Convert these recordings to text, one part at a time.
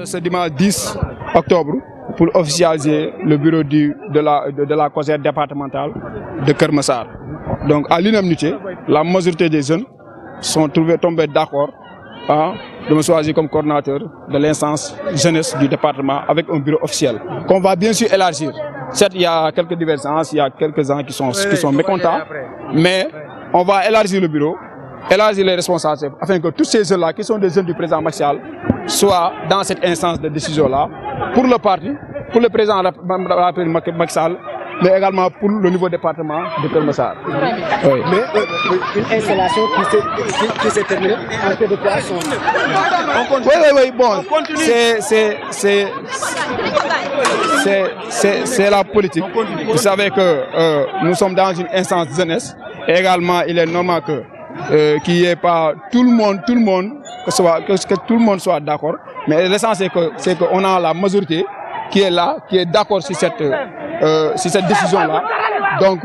ce dimanche 10 octobre pour officialiser le bureau de la COJER départementale de Keur Massar. Donc à l'unanimité, la majorité des jeunes sont tombés d'accord de me choisir comme coordinateur de l'instance jeunesse du département avec un bureau officiel qu'on va bien sûr élargir. Certes, il y a quelques divergences, il y a quelques-uns qui sont mécontents, mais on va élargir le bureau, élargir les responsables afin que tous ces jeunes-là qui sont des jeunes du président Macky Sall soient dans cette instance de décision-là pour le parti, pour le président Macky Sall, mais également pour le niveau département de Keur Massar. Oui. Mais une installation qui s'est terminée en peu de poisson. Oui, bon, c'est la politique. Vous savez que nous sommes dans une instance jeunesse et également il est normal qu'il n'y ait pas tout le monde, que tout le monde soit d'accord. Mais l'essentiel c'est qu'on a la majorité qui est là, qui est d'accord sur cette décision-là. Donc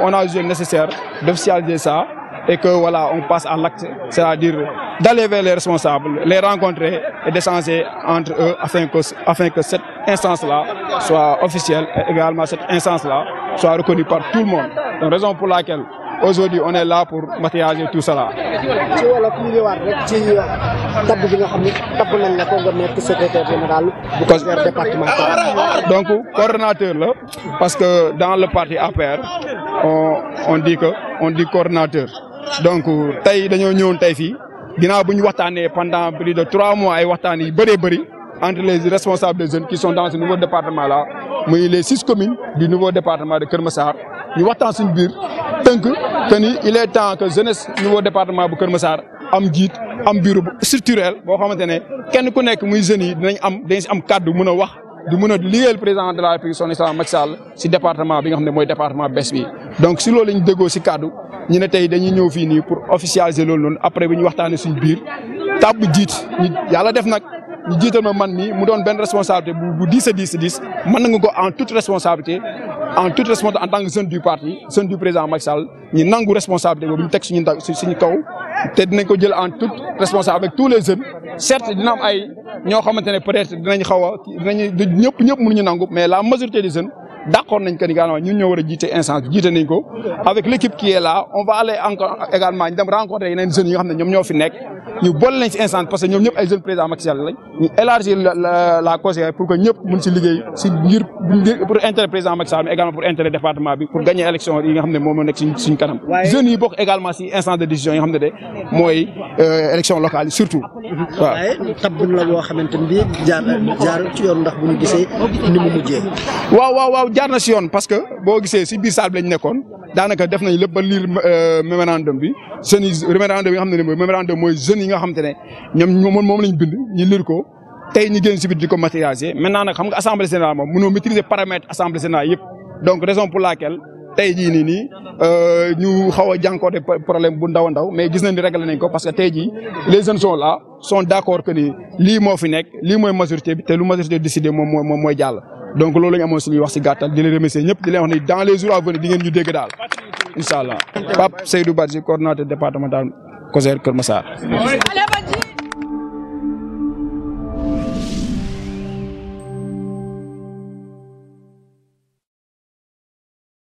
on a jugé nécessaire d'officialiser ça et que voilà, on passe à l'acte, c'est-à-dire d'aller vers les responsables, les rencontrer et d'échanger entre eux afin que cette instance-là soit officielle et également cette instance-là soit reconnue par tout le monde. Donc raison pour laquelle aujourd'hui on est là pour matérialiser tout cela. Donc coordonnateur là, parce que dans le parti APR on dit coordonnateur. Donc tay dañoo ñëwoon tay fi ginnaaw bu ñu waxtaanee pendant plus de 3 mois ay waxtaan yi bëri entre les responsables des jeunes qui sont dans ce nouveau département là, muy les 6 communes du nouveau département de Keur Massar. ñu waxtaan suñu biir tënk que ni il est temps que jeunesse nouveau département bu Keur Massar am jiit am bureau structurel boo xamante ne kenn ku nekk muy jeunes yi dañ si am kàddu mën a wax di mën a liggéeyal président de la République son excellence Macky Sall si département bi nga xam ne mooy département bees bi. donc si loolu la ñu déggoo si kàddu ñu ne tey dañuy ñëw fii nii pour officialiser loolu noonu après bi ñu waxtaanee suñu biir tàbb jiit yàlla def nag. ñu jiital ma man mi mu doon benn responsabilité bu 10 mën na nga ko en toute responsabilité en tant que jeune du parti jeune du président Macky Sall ñu nangu responsabilité boobu ñu teg suñu kaw te dinañ ko jël en toute responsabilité avec tous les jeunes. certes dina am ay ñoo xamante ne peut-être dinañ ñëpp mënuñu nangu mais la majorité des jeunes d'accord nañ que ni gannaaw ñun ñoo war a jiite instance bi jiite nañ ko avec l'équipe qui est là on va aller encore également ñu dem rencontrer yeneen jeunes yi nga xam ne ñoom ñoo fi nekk ñu boole nañ ci instance parce que ñoom ñëpp ay jeunes président Macky Sall lañ ñu élargir la COJER pour que ñëpp mun ci liggéey si ngir pour intérêt président Macky Sall mais également pour intérêt département bi pour gagner élection yi nga xam ne moom moo nekk suñ kanam. jeunes yi bokk également si instance de décision yi nga xam ne de mooy élection locale yi surtout. waaw waaye tabbul la boo xamante ni jaar ci yoon ndax bu ñu gisee ni mu mujjee. waaw jaar na si yoon parce que boo gisee si biir salle bi lañ nekkoon daanaka def nañ lépp ba lire mémorandum bi jeunes yi mémorandum yi nga xam ne mooy mémorandum mooy jeunes yi nga xam te ne ñoom moom lañ bind ñu lire ko tey ñu génn si biir di ko matérialiser maintenant nag xam nga assemblée générale moom mënoo maîtriser paramètres assemblée générale yëpp donc raison pour laquelle tey jii nii ñu xaw a jànkuwante problème bu ndaw a ndaw mais gis nañ ni réglé nañ ko parce que tey jii les jeunes sont là sont d'accord que ni lii moo fi nekk lii mooy majorité bi te lu majorité décidé moom mooy jàll. donc loolu la ñu amoon suñuy wax si gàttal di leen remercier ñëpp di leen wax ni dans les jours à venir di ngeen ñu dégg daal incha allah. Pape Seydou Badji coordonnateur départemental COJER Keur Massar.